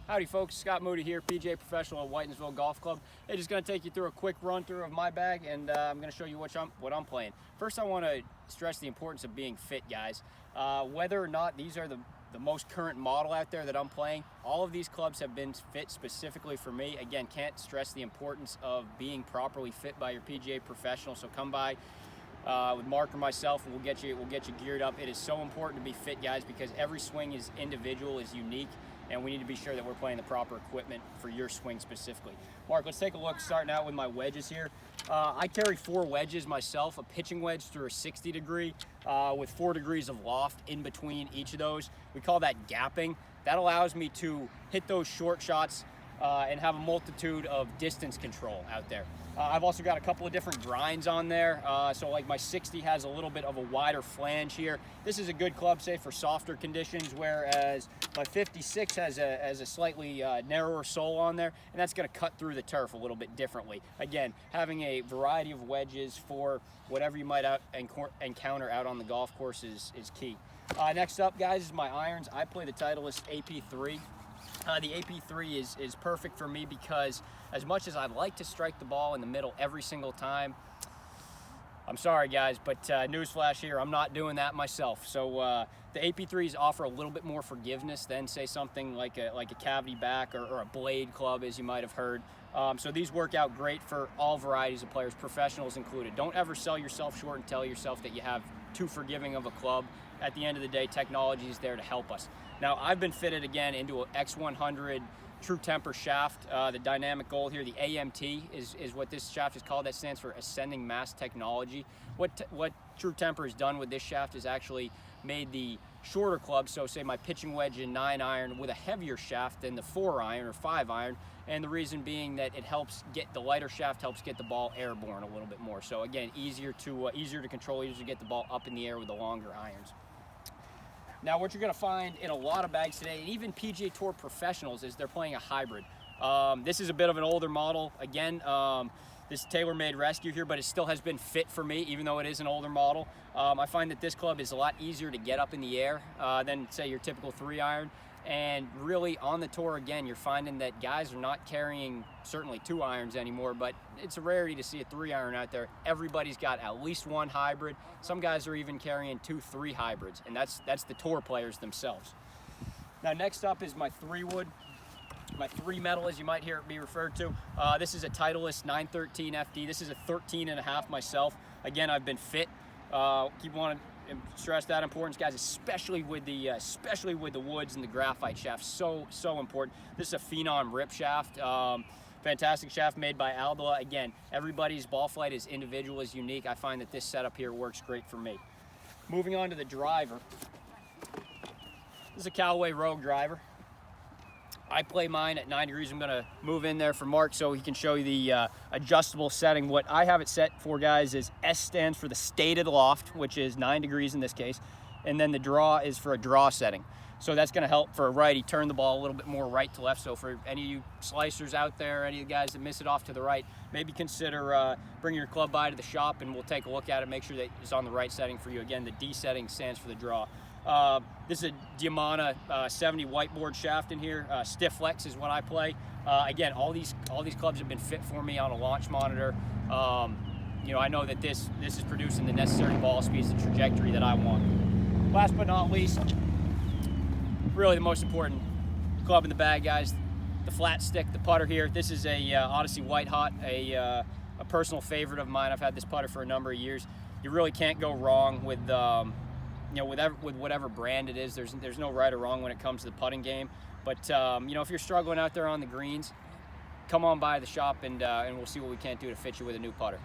Howdy folks, Scott Moody here, PGA professional at Whitensville Golf Club. Hey, just going to take you through a quick run through of my bag, and I'm going to show you what I'm playing. First, I want to stress the importance of being fit, guys. Whether or not these are the most current model out there that I'm playing, all of these clubs have been fit specifically for me. Again, can't stress the importance of being properly fit by your PGA professional, so come by with Mark or myself, and we'll get you geared up. It is so important to be fit, guys, because every swing is individual, is unique, and we need to be sure that we're playing the proper equipment for your swing specifically. Mark, let's take a look, starting out with my wedges here. I carry 4 wedges myself, a pitching wedge through a 60 degree with 4 degrees of loft in between each of those. We call that gapping. That allows me to hit those short shots and have a multitude of distance control out there. I've also got a couple of different grinds on there. So like my 60 has a little bit of a wider flange here. This is a good club, say, for softer conditions, whereas my 56 has a slightly narrower sole on there, and that's going to cut through the turf a little bit differently. Again, having a variety of wedges for whatever you might encounter out on the golf course is key. Next up, guys, is my irons. I play the Titleist AP3. The AP3 is perfect for me because as much as I'd like to strike the ball in the middle every single time, I'm sorry guys, but newsflash here, I'm not doing that myself. So the AP3s offer a little bit more forgiveness than, say, something like a cavity back or a blade club, as you might have heard. So these work out great for all varieties of players, professionals included. Don't ever sell yourself short and tell yourself that you have too forgiving of a club. At the end of the day, technology is there to help us. Now, I've been fitted again into an X100 True Temper shaft. The dynamic gold here, the AMT, is what this shaft is called. That stands for Ascending Mass Technology. What True Temper has done with this shaft is actually made the shorter club, so say my pitching wedge in 9-iron, with a heavier shaft than the 4-iron or 5-iron, and the reason being that it helps get the lighter shaft helps get the ball airborne a little bit more. So again, easier to control, easier to get the ball up in the air with the longer irons. Now, what you're going to find in a lot of bags today, and even PGA Tour professionals, is they're playing a hybrid. This is a bit of an older model. Again, this is tailor-made rescue here, but it still has been fit for me, even though it is an older model. I find that this club is a lot easier to get up in the air than, say, your typical 3-iron. And really, on the tour, again, you're finding that guys are not carrying certainly 2 irons anymore, but it's a rarity to see a 3-iron out there. Everybody's got at least 1 hybrid. Some guys are even carrying 2, 3 hybrids, and that's the tour players themselves. Now, next up is my 3-wood, my 3-metal, as you might hear it be referred to. This is a Titleist 913 FD. This is a 13.5 myself. Again, I've been fit. Keep wanting to stress that importance, guys, especially with the woods and the graphite shaft. So important. This is a Phenom rip shaft. Fantastic shaft made by Aldila. Again, everybody's ball flight is individual, is unique. I find that this setup here works great for me. Moving on to the driver. This is a Callaway Rogue driver. I play mine at 9 degrees. I'm going to move in there for Mark so he can show you the adjustable setting. What I have it set for, guys, is S stands for the stated loft, which is 9 degrees in this case, and then the draw is for a draw setting. So that's going to help for a righty turn the ball a little bit more right to left. So for any of you slicers out there, any of the guys that miss it off to the right, maybe consider bringing your club by to the shop and we'll take a look at it, make sure that it's on the right setting for you. Again, the D setting stands for the draw. This is a Diamana 70 whiteboard shaft in here. Stiff flex is what I play. Again, all these clubs have been fit for me on a launch monitor. You know, I know that this is producing the necessary ball speeds, the trajectory that I want. Last but not least, really the most important club in the bag, guys, the flat stick, the putter here. This is a Odyssey White Hot, a personal favorite of mine. I've had this putter for a number of years. You really can't go wrong with you know, with whatever brand it is. There's no right or wrong when it comes to the putting game. But you know, if you're struggling out there on the greens, come on by the shop and we'll see what we can't do to fit you with a new putter.